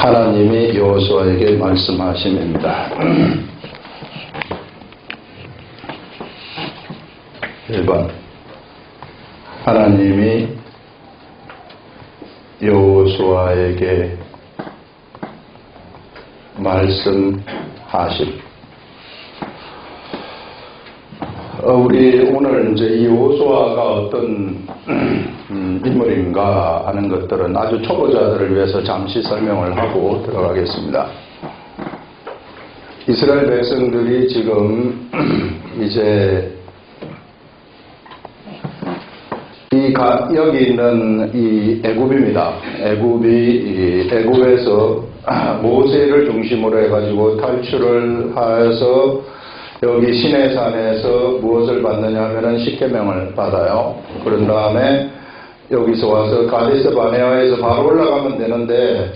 하나님이 여호수아에게 말씀하심입니다. 1번 하나님이 여호수아에게 말씀하심. 우리 오늘 이제 이 여호수아가 어떤 인물인가 하는 것들은 아주 초보자들을 위해서 잠시 설명을 하고 들어가겠습니다. 이스라엘 백성들이 지금 이제 여기 있는 이 애굽입니다. 애굽에서 모세를 중심으로 해가지고 탈출을 하여서 여기 시내산에서 무엇을 받느냐 하면은 십계명을 받아요. 그런 다음에 여기서 와서 가데스 바네아에서 바로 올라가면 되는데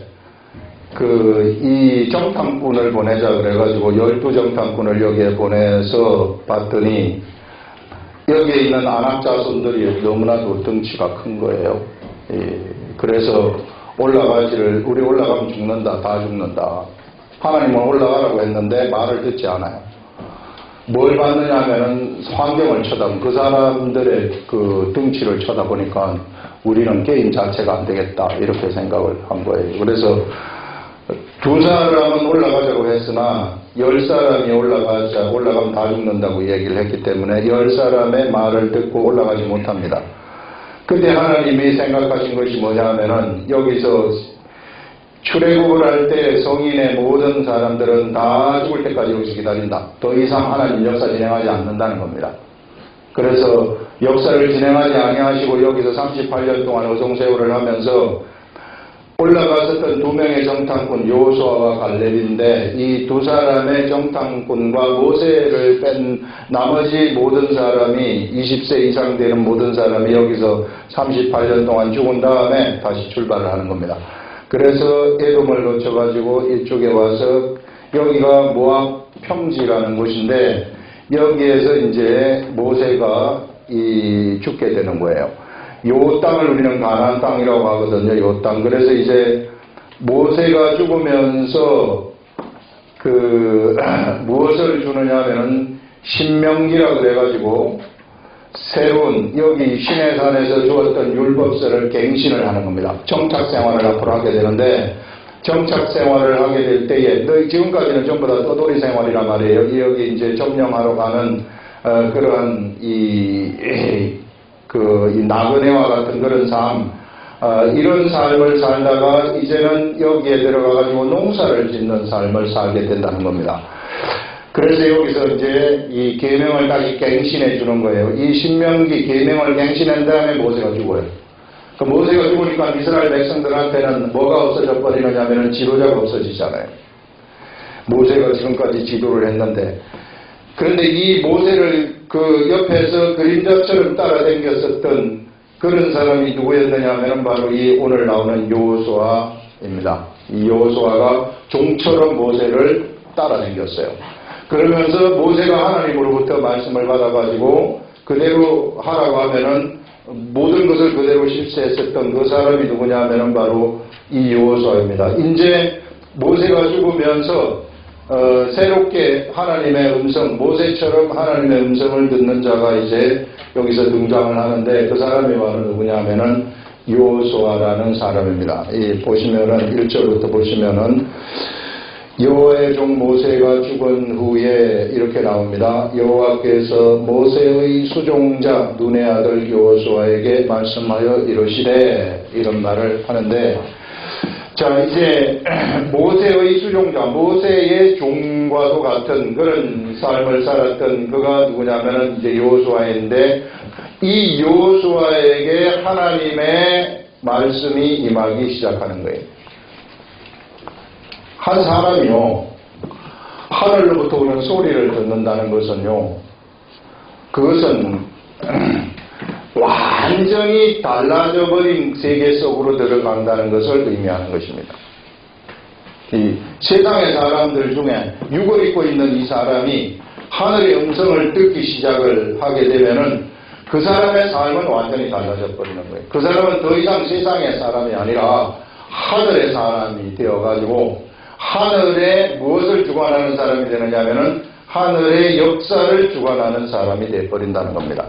이 정탐꾼을 보내자 그래가지고 12정탐꾼을 여기에 보내서 봤더니 여기에 있는 아낙 자손들이 너무나도 덩치가 큰 거예요. 그래서 우리 올라가면 죽는다, 다 죽는다. 하나님은 올라가라고 했는데 말을 듣지 않아요. 뭘 봤느냐 하면은 환경을 그 사람들의 그 덩치를 쳐다보니까 우리는 게임 자체가 안 되겠다, 이렇게 생각을 한 거예요. 그래서 2사람은 올라가자고 했으나 10사람이 올라가면 다 죽는다고 얘기를 했기 때문에 10사람의 말을 듣고 올라가지 못합니다. 근데 하나님이 생각하신 것이 뭐냐 하면은 여기서 출애굽을 할 때 성인의 모든 사람들은 다 죽을 때까지 여기서 기다린다. 더 이상 하나님 역사 진행하지 않는다는 겁니다. 그래서 역사를 진행하지 아니하시고 여기서 38년 동안 어송세월을 하면서 올라갔었던 2명의 정탐꾼 여호수아와 갈렙인데 이 2사람의 정탐꾼과 모세를 뺀 나머지 모든 사람이 20세 이상 되는 모든 사람이 여기서 38년 동안 죽은 다음에 다시 출발을 하는 겁니다. 그래서 에돔을 거쳐가지고 이쪽에 와서 여기가 모압 평지라는 곳인데 여기에서 이제 모세가 죽게 되는 거예요. 요 땅을 우리는 가나안 땅이라고 하거든요. 요 땅. 그래서 이제 모세가 죽으면서 무엇을 주느냐 하면은 신명기라 그래가지고 새로운 여기 시내산에서 주었던 율법서를 갱신을 하는 겁니다. 정착 생활을 앞으로 하게 되는데 정착 생활을 하게 될 때에 지금까지는 전부 다 떠돌이 생활이란 말이에요. 여기 이제 점령하러 가는 그러한 이 나그네와 같은 그런 삶, 이런 삶을 살다가 이제는 여기에 들어가가지고 농사를 짓는 삶을 살게 된다는 겁니다. 그래서 여기서 이제 이 계명을 다시 갱신해 주는 거예요. 이 신명기 계명을 갱신한 다음에 모세가 죽어요. 그 모세가 죽으니까 이스라엘 백성들한테는 뭐가 없어져 버리느냐면 지도자가 없어지잖아요. 모세가 지금까지 지도를 했는데, 그런데 이 모세를 그 옆에서 그림자처럼 따라다녔었던 그런 사람이 누구였느냐 하면 바로 이 오늘 나오는 여호수아입니다. 이 여호수아가 종처럼 모세를 따라다녔어요. 그러면서 모세가 하나님으로부터 말씀을 받아가지고 그대로 하라고 하면은 모든 것을 그대로 실시했었던 그 사람이 누구냐 하면은 바로 이 여호수아입니다. 이제 모세가 죽으면서 새롭게 하나님의 음성, 모세처럼 하나님의 음성을 듣는 자가 이제 여기서 등장을 하는데 그 사람이 바로 누구냐 하면은 여호수아라는 사람입니다. 보시면은 1절부터 보시면은 여호와의 종 모세가 죽은 후에 이렇게 나옵니다. 여호와께서 모세의 수종자 눈의 아들 여호수아에게 말씀하여 이르시되, 이런 말을 하는데, 자, 이제 모세의 수종자, 모세의 종과도 같은 그런 삶을 살았던 그가 누구냐면은 이제 여호수아인데, 이 여호수아에게 하나님의 말씀이 임하기 시작하는 거예요. 한 사람이요, 하늘로부터 오는 소리를 듣는다는 것은요, 그것은 완전히 달라져 버린 세계 속으로 들어간다는 것을 의미하는 것입니다. 이 세상의 사람들 중에 육을 입고 있는 이 사람이 하늘의 음성을 듣기 시작을 하게 되면은 그 사람의 삶은 완전히 달라져 버리는 거예요. 그 사람은 더 이상 세상의 사람이 아니라 하늘의 사람이 되어가지고 하늘에 무엇을 주관하는 사람이 되느냐면은 하늘의 역사를 주관하는 사람이 되어버린다는 겁니다.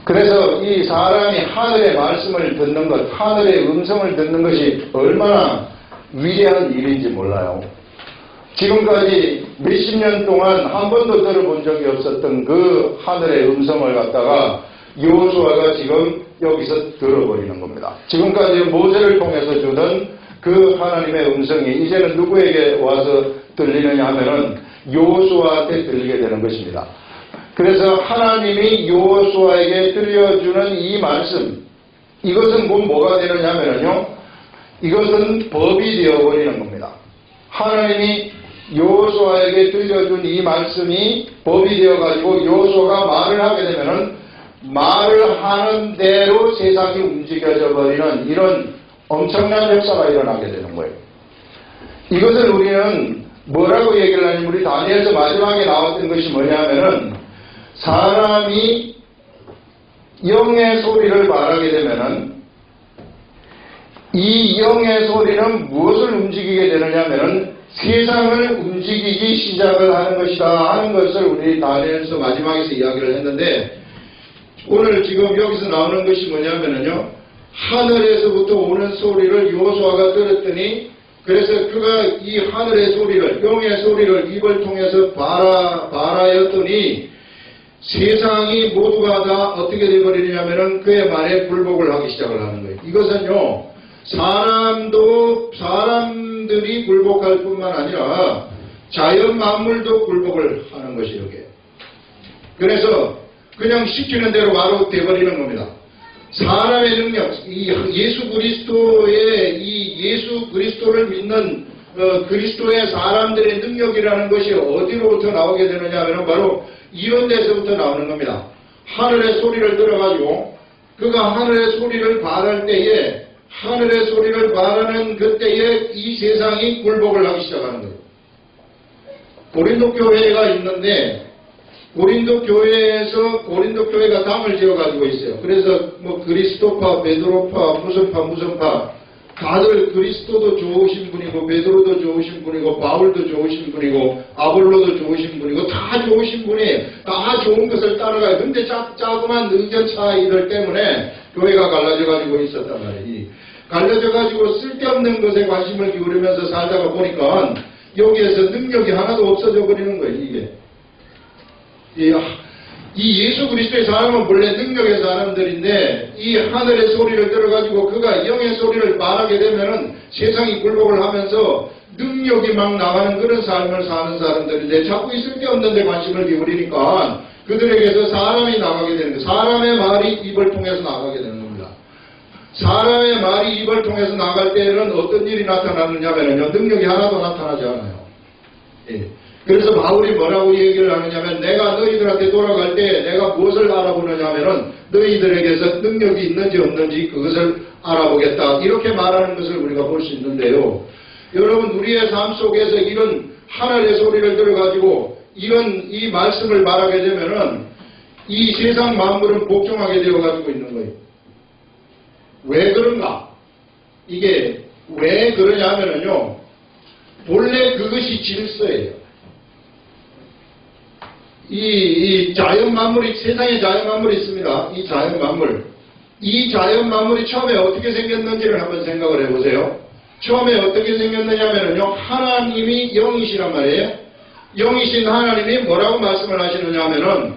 그래서 이 사람이 하늘의 말씀을 듣는 것, 하늘의 음성을 듣는 것이 얼마나 위대한 일인지 몰라요. 지금까지 몇십 년 동안 한 번도 들어본 적이 없었던 그 하늘의 음성을 갖다가 여호수아가 지금 여기서 들어버리는 겁니다. 지금까지 모세를 통해서 주던 그 하나님의 음성이 이제는 누구에게 와서 들리느냐 하면은 여호수아한테 들리게 되는 것입니다. 그래서 하나님이 여호수아에게 들려주는 이 말씀, 이것은 뭐가 되느냐 하면요, 이것은 법이 되어버리는 겁니다. 하나님이 여호수아에게 들려준 이 말씀이 법이 되어가지고 여호수아가 말을 하게 되면은 말을 하는 대로 세상이 움직여져 버리는 이런 엄청난 역사가 일어나게 되는 거예요. 이것을 우리는 뭐라고 얘기를 하냐면, 우리 다니엘서 마지막에 나왔던 것이 뭐냐면은 사람이 영의 소리를 말하게 되면은 이 영의 소리는 무엇을 움직이게 되느냐면은 세상을 움직이기 시작을 하는 것이다 하는 것을 우리 다니엘서 마지막에서 이야기를 했는데, 오늘 지금 여기서 나오는 것이 뭐냐면요, 하늘에서부터 오는 소리를 여호수아가 들었더니, 그래서 그가 이 하늘의 소리를, 영의 소리를 입을 통해서 발하였더니 세상이 모두가 다 어떻게 되어버리냐면은 그의 말에 굴복을 하기 시작을 하는 거예요. 이것은요, 사람들이 굴복할 뿐만 아니라 자연 만물도 굴복을 하는 것이에요. 그래서 그냥 시키는 대로 바로 되어버리는 겁니다. 사람의 능력, 이 예수 그리스도를 믿는 그리스도의 사람들의 능력이라는 것이 어디로부터 나오게 되느냐 하면 바로 이런 데서부터 나오는 겁니다. 하늘의 소리를 들어가지고 그가 하늘의 소리를 발할 때에, 하늘의 소리를 발하는 그때에 이 세상이 굴복을 하기 시작하는 거예요. 고린도 교회가 있는데, 고린도 교회가 당을 지어가지고 있어요. 그래서 뭐 그리스도파, 베드로파, 무슨 파, 다들 그리스도도 좋으신 분이고, 베드로도 좋으신 분이고, 바울도 좋으신 분이고, 아볼로도 좋으신 분이고, 다 좋으신 분이에요. 다 좋은 것을 따라가요. 근데 자그만 의견 차이들 때문에 교회가 갈라져가지고 있었단 말이에요. 갈라져가지고 쓸데없는 것에 관심을 기울이면서 살다가 보니까 여기에서 능력이 하나도 없어져 버리는 거예요. 이 예수 그리스도의 사람은 본래 능력의 사람들인데, 이 하늘의 소리를 들어가지고 그가 영의 소리를 말하게 되면은 세상이 굴복을 하면서 능력이 막 나가는 그런 삶을 사는 사람들인데, 자꾸 있을 게 없는 데 관심을 기울이니까 그들에게서 사람이 나가게 되는 거예요. 사람의 말이 입을 통해서 나가게 되는 겁니다. 사람의 말이 입을 통해서 나갈 때는 어떤 일이 나타나느냐면요, 능력이 하나도 나타나지 않아요. 그래서 바울이 뭐라고 얘기를 하느냐면, 내가 너희들한테 돌아갈 때 내가 무엇을 알아보느냐면은 너희들에게서 능력이 있는지 없는지 그것을 알아보겠다, 이렇게 말하는 것을 우리가 볼 수 있는데요. 여러분, 우리의 삶 속에서 이런 하늘의 소리를 들어가지고 이 말씀을 말하게 되면은 이 세상 만물은 복종하게 되어가지고 있는 거예요. 왜 그런가? 이게 왜 그러냐 하면은요, 본래 그것이 질서예요. 이 자연 만물이, 세상에 자연 만물이 있습니다. 이 자연 만물이 처음에 어떻게 생겼는지를 한번 생각을 해보세요. 처음에 어떻게 생겼느냐면요, 하나님이 영이시란 말이에요. 영이신 하나님이 뭐라고 말씀을 하시느냐 하면은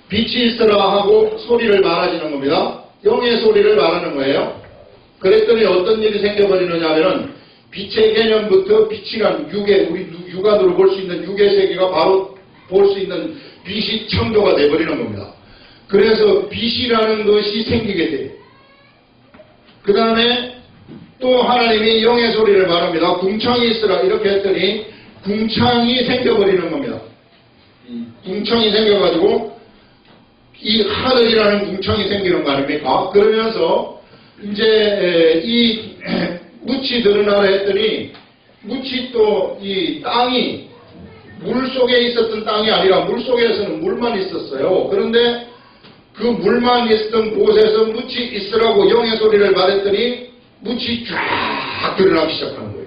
빛이 있으라 하고 소리를 말하시는 겁니다. 영의 소리를 말하는 거예요. 그랬더니 어떤 일이 생겨버리느냐 하면은 빛의 개념부터, 빛이란 우리 육안으로 볼 수 있는 육의 세계가 바로 볼 수 있는 빛이 창조가 되어버리는 겁니다. 그래서 빛이라는 것이 생기게 돼요. 그 다음에 또 하나님이 영의 소리를 말합니다. 궁창이 있으라 이렇게 했더니 궁창이 생겨버리는 겁니다. 궁창이 생겨가지고 이 하늘이라는 궁창이 생기는 거 아닙니까? 그러면서 이제 이 묻이 드러나라 했더니, 묻이 또 이 땅이 물 속에 있었던 땅이 아니라 물 속에서는 물만 있었어요. 그런데 그 물만 있었던 곳에서 묻이 있으라고 영의 소리를 말했더니 묻이 쫙 드러나기 시작하는 거예요.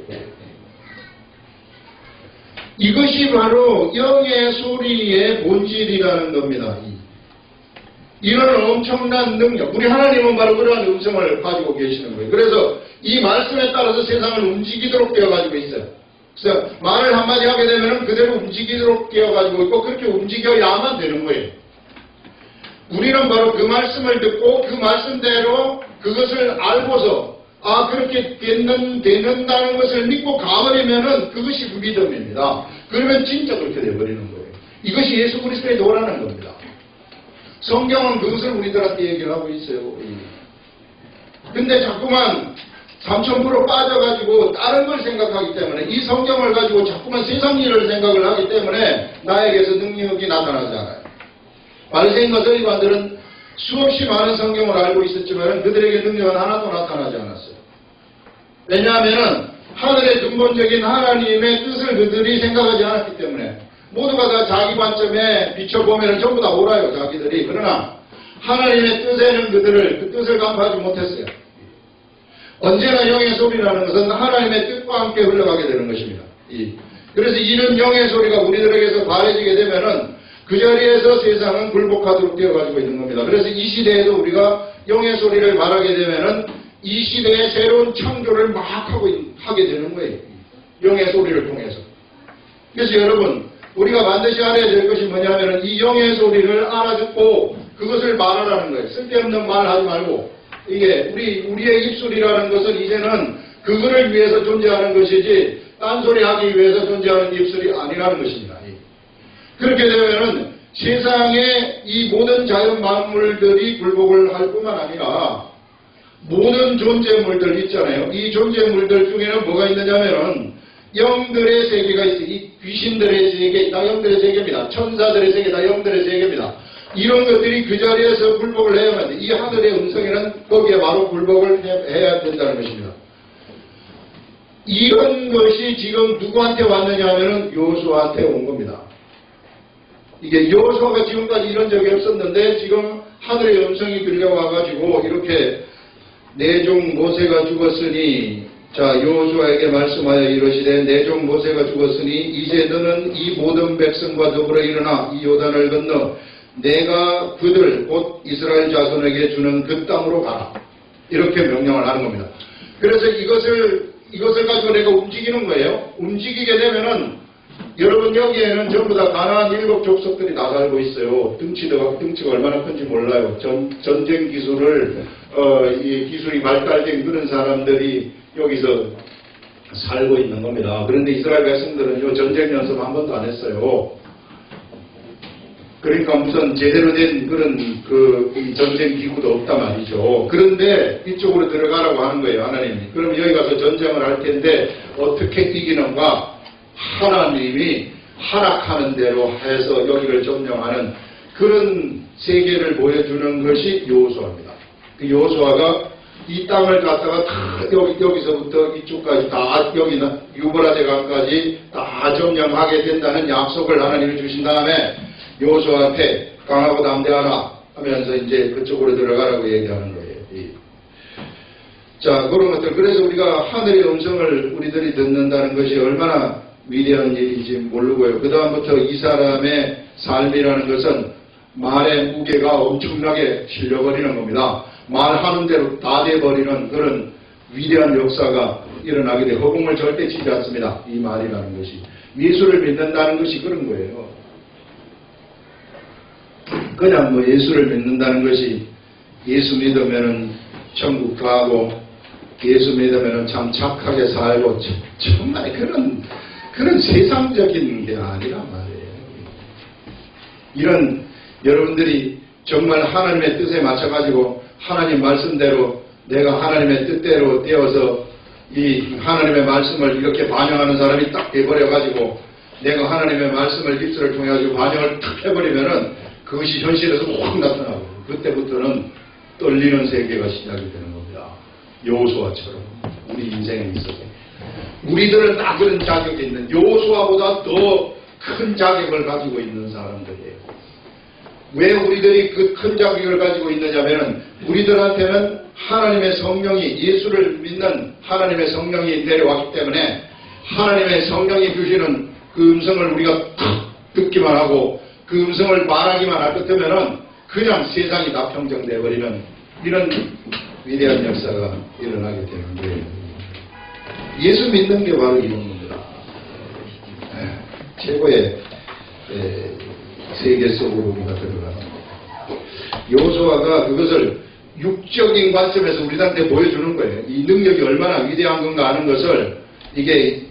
이것이 바로 영의 소리의 본질이라는 겁니다. 이런 엄청난 능력, 우리 하나님은 바로 그러한 음성을 가지고 계시는 거예요. 그래서 이 말씀에 따라서 세상을 움직이도록 되어가지고 있어요. 그래서 말을 한마디 하게 되면 그대로 움직이도록 되어가지고 있고, 그렇게 움직여야만 되는 거예요. 우리는 바로 그 말씀을 듣고 그 말씀대로 그것을 알고서 그렇게 되는다는 것을 믿고 가버리면은 그것이 믿음입니다. 그러면 진짜 그렇게 되어버리는 거예요. 이것이 예수 그리스도의 도라는 겁니다. 성경은 그것을 우리들한테 얘기를 하고 있어요. 근데 자꾸만 3000% 빠져가지고 다른 걸 생각하기 때문에, 이 성경을 가지고 자꾸만 세상 일을 생각을 하기 때문에 나에게서 능력이 나타나지 않아요. 바리새인과 서기관들은 수없이 많은 성경을 알고 있었지만 그들에게 능력은 하나도 나타나지 않았어요. 왜냐하면 하늘의 근본적인 하나님의 뜻을 그들이 생각하지 않았기 때문에, 모두가 다 자기 관점에 비춰보면 전부 다 옳아요, 자기들이. 그러나 하나님의 뜻에는 그 뜻을 간파하지 못했어요. 언제나 영의 소리라는 것은 하나님의 뜻과 함께 흘러가게 되는 것입니다. 그래서 이런 영의 소리가 우리들에게서 바래지게 되면은 그 자리에서 세상은 굴복하도록 되어가지고 있는 겁니다. 그래서 이 시대에도 우리가 영의 소리를 말하게 되면은 이 시대의 새로운 창조를 막 하게 되는 거예요. 영의 소리를 통해서. 그래서 여러분, 우리가 반드시 알아야 될 것이 뭐냐면은 이 영의 소리를 알아듣고 그것을 말하라는 거예요. 쓸데없는 말 하지 말고, 이게 우리의 입술이라는 것은 이제는 그거를 위해서 존재하는 것이지 딴소리 하기 위해서 존재하는 입술이 아니라는 것입니다. 그렇게 되면은 세상의 이 모든 자연 만물들이 굴복을 할 뿐만 아니라 모든 존재물들 있잖아요. 이 존재물들 중에는 뭐가 있느냐면은 영들의 세계가 있어요. 이 귀신들의 세계 다 영들의 세계입니다. 천사들의 세계 다 영들의 세계입니다. 이런 것들이 그 자리에서 굴복을 해야만 돼. 이 하늘의 음성에는 거기에 바로 굴복을 해야 된다는 것입니다. 이런 것이 지금 누구한테 왔느냐 하면은 요수아한테 온 겁니다. 이게 요수아가 지금까지 이런 적이 없었는데 지금 하늘의 음성이 들려와가지고 이렇게 내 종 모세가 죽었으니, 자, 요수아에게 말씀하여 이르시되 내 종 모세가 죽었으니 이제 너는 이 모든 백성과 더불어 일어나 이 요단을 건너 내가 그들 곧 이스라엘 자손에게 주는 그 땅으로 가라. 이렇게 명령을 하는 겁니다. 그래서 이것을 가지고 내가 움직이는 거예요. 움직이게 되면은 여러분 여기에는 전부 다 가나안 7 족속들이 다 살고 있어요. 등치가 얼마나 큰지 몰라요. 전쟁 기술을 이 기술이 발달된 그런 사람들이 여기서 살고 있는 겁니다. 그런데 이스라엘 백성들은요 전쟁 연습 한 번도 안 했어요. 그러니까 무슨 제대로 된 그런 이 전쟁 기구도 없단 말이죠. 그런데 이쪽으로 들어가라고 하는 거예요, 하나님이. 그럼 여기 가서 전쟁을 할 텐데 어떻게 이기는가? 하나님이 허락하는 대로 해서 여기를 점령하는 그런 세계를 보여주는 것이 여호수아입니다. 그 여호수아가 이 땅을 갖다가 다 여기서부터 이쪽까지 다 여기는 유브라데 강까지 다 점령하게 된다는 약속을 하나님이 주신 다음에 여호수아한테 강하고 담대하라 하면서 이제 그쪽으로 들어가라고 얘기하는 거예요. 자, 그런 것들. 그래서 우리가 하늘의 음성을 우리들이 듣는다는 것이 얼마나 위대한 일인지 모르고요. 그 다음부터 이 사람의 삶이라는 것은 말의 무게가 엄청나게 실려버리는 겁니다. 말하는 대로 다 돼버리는 그런 위대한 역사가 일어나게 돼. 허공을 절대 치지 않습니다. 이 말이라는 것이. 예수를 믿는다는 것이 그런 거예요. 그냥 뭐 예수를 믿는다는 것이 예수 믿으면은 천국 가고 예수 믿으면은 참 착하게 살고 정말 그런 세상적인 게 아니란 말이에요. 이런 여러분들이 정말 하나님의 뜻에 맞춰가지고 하나님 말씀대로 내가 하나님의 뜻대로 되어서 이 하나님의 말씀을 이렇게 반영하는 사람이 딱 돼버려가지고 내가 하나님의 말씀을 입술을 통해가지고 반영을 탁 해버리면은 그것이 현실에서 확 나타나고 그때부터는 떨리는 세계가 시작이 되는 겁니다. 여호수아처럼 우리 인생에 있어서 우리들은 다 그런 자격이 있는 여호수아보다 더 큰 자격을 가지고 있는 사람들이에요. 왜 우리들이 그 큰 자격을 가지고 있느냐면은 우리들한테는 하나님의 성령이 예수를 믿는 하나님의 성령이 내려왔기 때문에 하나님의 성령이 주시는 그 음성을 우리가 듣기만 하고 그 음성을 말하기만 할 것 같으면은 그냥 세상이 다 평정돼 버리는 이런 위대한 역사가 일어나게 되는 거예요. 예수 믿는 게 바로 이런 겁니다. 최고의 세계 속으로 우리가 들어가는 거예요. 여호수아가 그것을 육적인 관점에서 우리한테 보여주는 거예요. 이 능력이 얼마나 위대한 건가 하는 것을 이게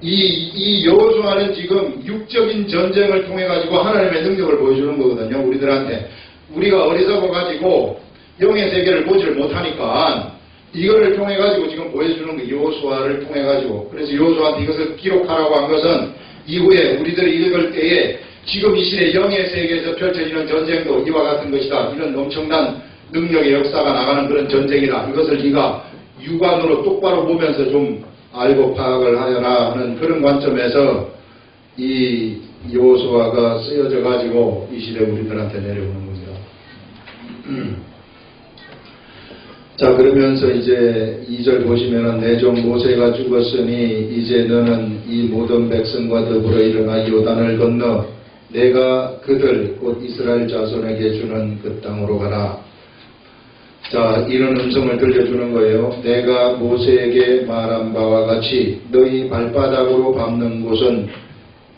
이 여호수아는 지금 육적인 전쟁을 통해 가지고 하나님의 능력을 보여주는 거거든요. 우리들한테 우리가 어리석어 가지고 영의 세계를 보지를 못하니까 이거를 통해 가지고 지금 보여주는 거 여호수아를 통해 가지고 그래서 여호수아한테 이것을 기록하라고 한 것은 이후에 우리들이 읽을 때에 지금 이 시대 영의 세계에서 펼쳐지는 전쟁도 이와 같은 것이다. 이런 엄청난 능력의 역사가 나가는 그런 전쟁이다. 이것을 네가 육안으로 똑바로 보면서 좀 알고 파악을 하여라 하는 그런 관점에서 이 여호수아가 쓰여져 가지고 이 시대 우리들한테 내려오는 겁니다. 자, 그러면서 이제 2절 보시면은 내 종 모세가 죽었으니 이제 너는 이 모든 백성과 더불어 일어나 요단을 건너 내가 그들 곧 이스라엘 자손에게 주는 그 땅으로 가라. 자, 이런 음성을 들려주는 거예요. 내가 모세에게 말한 바와 같이 너희 발바닥으로 밟는 곳은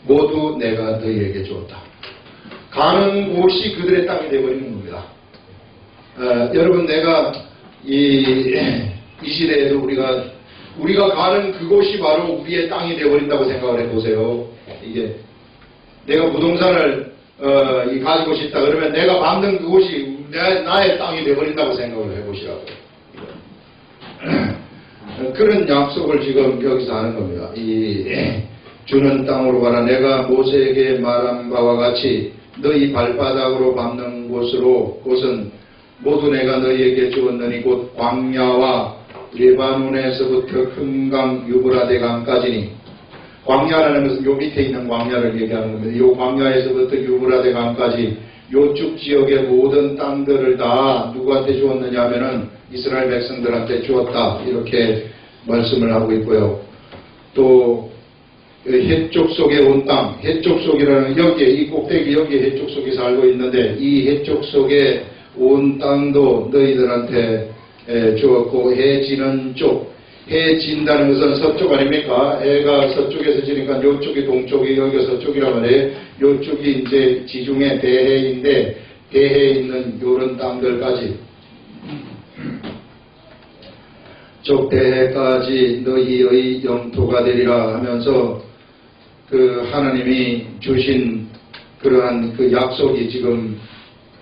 모두 내가 너희에게 주었다. 가는 곳이 그들의 땅이 되어버리는 겁니다. 여러분, 내가 이 시대에도 우리가 가는 그곳이 바로 우리의 땅이 되어버린다고 생각을 해보세요. 이게 내가 부동산을 가지고 싶다 그러면 내가 밟는 그곳이 나의 땅이 되어버린다고 생각을 해보시라고요. 그런 약속을 지금 여기서 하는 겁니다. 이 주는 땅으로 가라. 내가 모세에게 말한 바와 같이 너희 발바닥으로 밟는 곳은 모두 내가 너희에게 주었느니 곧 광야와 레바논에서부터 큰 강 유브라데 강까지니. 광야라는 것은 요 밑에 있는 광야를 얘기하는 겁니다. 요 광야에서부터 유브라데 강까지 요쪽 지역의 모든 땅들을 다 누구한테 주었느냐 하면은 이스라엘 백성들한테 주었다. 이렇게 말씀을 하고 있고요. 또 해쪽 속에 온 땅, 해쪽 속이라는 여기에 이 꼭대기 여기에 해쪽 속에 살고 있는데 이 해쪽 속에 온 땅도 너희들한테 주었고 해 지는 쪽, 해 진다는 것은 서쪽 아닙니까? 해가 서쪽에서 지니까 요쪽이 동쪽이 여기가 서쪽이란 말이에요. 요쪽이 이제 지중해 대해인데 대해에 있는 요런 땅들까지 쪽 대해까지 너희의 영토가 되리라 하면서 그 하나님이 주신 그러한 그 약속이 지금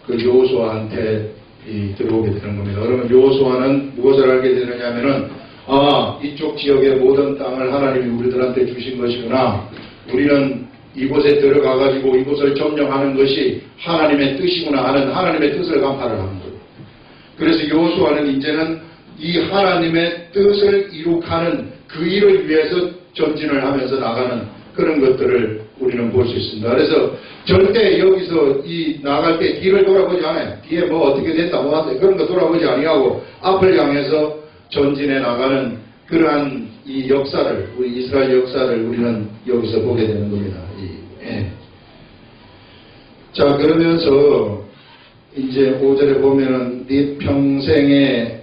그 여호수아한테 들어오게 되는 겁니다. 그러면 여호수아는 무엇을 알게 되느냐 하면은 이쪽 지역의 모든 땅을 하나님이 우리들한테 주신 것이구나. 우리는 이곳에 들어가 가지고 이곳을 점령하는 것이 하나님의 뜻이구나 하는 하나님의 뜻을 간파를 하는 거예요. 그래서 여호수아는 이제는 이 하나님의 뜻을 이룩하는 그 일을 위해서 전진을 하면서 나가는 그런 것들을 우리는 볼 수 있습니다. 그래서 절대 여기서 나갈 때 뒤를 돌아보지 않아요. 뒤에 뭐 어떻게 됐다 뭐 하다 그런 거 돌아보지 아니하고 앞을 향해서 전진해 나가는 그러한 이 역사를 우리 이스라엘 역사를 우리는 여기서 보게 되는 겁니다. 자, 그러면서 이제 5절에 보면은 네 평생에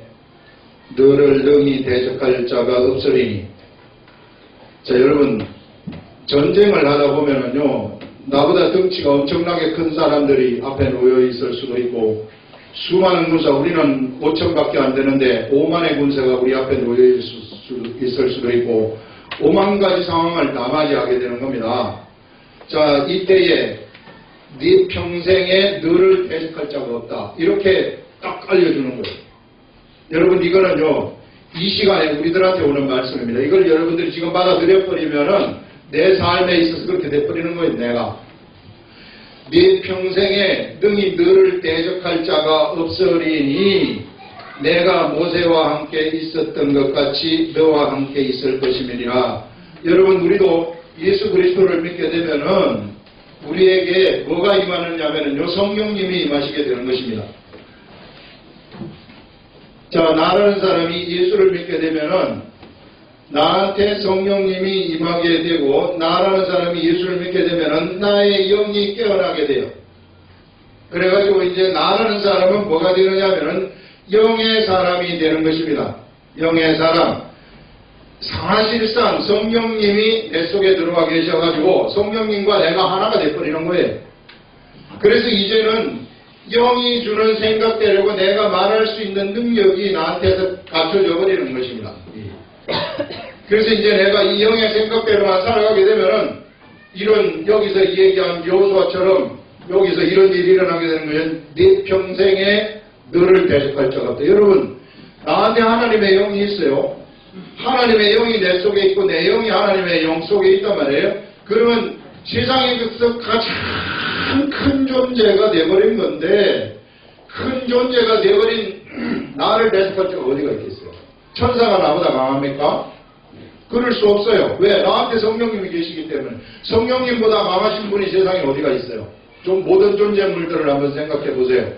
너를 능히 대적할 자가 없으리니. 자, 여러분 전쟁을 하다 보면은요, 나보다 덩치가 엄청나게 큰 사람들이 앞에 놓여 있을 수도 있고, 수많은 군사, 우리는 5천밖에 안 되는데 5만의 군사가 우리 앞에 놓여 있을 수도 있고, 5만 가지 상황을 다 맞이하게 되는 겁니다. 자, 이때에 네 평생에 너를 대적할 자가 없다. 이렇게 딱 알려주는 거예요. 여러분, 이거는요, 이 시간에 우리들한테 오는 말씀입니다. 이걸 여러분들이 지금 받아들여버리면은 내 삶에 있어서 그렇게 돼버리는 거예요. 내가 네 평생에 능히 너를 대적할 자가 없으리니 내가 모세와 함께 있었던 것 같이 너와 함께 있을 것임이니라. 여러분, 우리도 예수 그리스도를 믿게 되면은 우리에게 뭐가 임하느냐면요, 성령님이 임하시게 되는 것입니다. 자, 나라는 사람이 예수를 믿게 되면은 나한테 성령님이 임하게 되고, 나라는 사람이 예수를 믿게 되면은 나의 영이 깨어나게 돼요. 그래가지고 이제 나라는 사람은 뭐가 되느냐면은 영의 사람이 되는 것입니다. 영의 사람. 사실상 성령님이 내 속에 들어와 계셔가지고 성령님과 내가 하나가 돼버리는 거예요. 그래서 이제는 영이 주는 생각대로 내가 말할 수 있는 능력이 나한테서 갖춰져 버리는 것입니다. 그래서 이제 내가 이 영의 생각대로만 살아가게 되면은 이런 여기서 얘기한 여호수아처럼 여기서 이런 일이 일어나게 되는 것은 네 평생에 너를 대적할 자가 없다. 여러분, 나한테 하나님의 영이 있어요. 하나님의 영이 내 속에 있고 내 영이 하나님의 영 속에 있단 말이에요. 그러면 세상에서 가장 큰 존재가 되어버린 건데, 큰 존재가 되어버린 나를 대적할 자가 어디가 있겠어요? 천사가 나보다 강합니까? 그럴 수 없어요. 왜? 나한테 성령님이 계시기 때문에. 성령님보다 강하신 분이 세상에 어디가 있어요? 좀 모든 존재물들을 한번 생각해 보세요.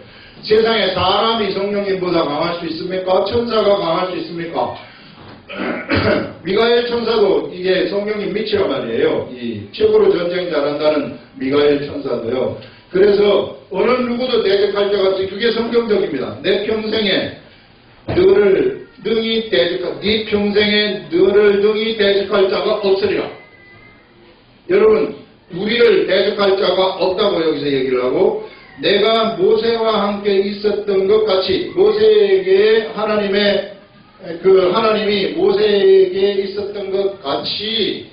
세상에 사람이 성령님보다 강할 수 있습니까? 천사가 강할 수 있습니까? 미가엘 천사도 이게 성령님 밑이란 말이에요. 이 최고로 전쟁 잘한다는 미가엘 천사도요. 그래서 어느 누구도 대적할 자 같이 그게 성경적입니다. 내 평생에 너를 능히 대적할, 네 평생에 너를 능히 대적할 자가 없으리라. 여러분, 우리를 대적할 자가 없다고 여기서 얘기를 하고, 내가 모세와 함께 있었던 것 같이 모세에게 하나님이 모세에게 있었던 것 같이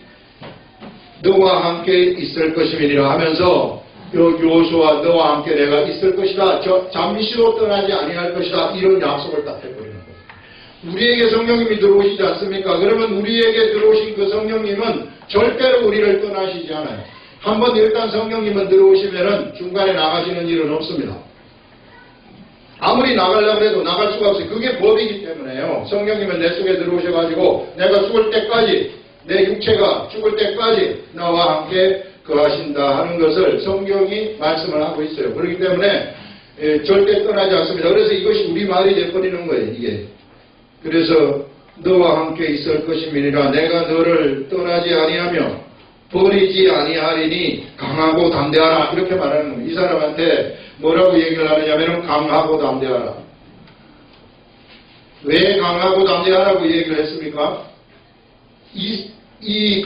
너와 함께 있을 것임이니라 하면서 여호수아 너와 함께 내가 있을 것이다. 잠시도 떠나지 아니할 것이다. 이런 약속을 딱 해버리는 거예요. 우리에게 성령님이 들어오시지 않습니까? 그러면 우리에게 들어오신 그 성령님은 절대로 우리를 떠나시지 않아요. 한번 일단 성령님은 들어오시면은 중간에 나가시는 일은 없습니다. 아무리 나가려고 해도 나갈 수가 없어요. 그게 법이기 때문에요. 성령님은 내 속에 들어오셔가지고 내가 죽을 때까지, 내 육체가 죽을 때까지 나와 함께 거하신다 하는 것을 성경이 말씀을 하고 있어요. 그렇기 때문에 절대 떠나지 않습니다. 그래서 이것이 우리 말이 되어버리는 거예요. 이게. 그래서 너와 함께 있을 것임이니라. 내가 너를 떠나지 아니하며 버리지 아니하리니 강하고 담대하라. 이렇게 말하는 겁니다. 이 사람한테 뭐라고 얘기를 하느냐면 강하고 담대하라. 왜 강하고 담대하라고 얘기를 했습니까?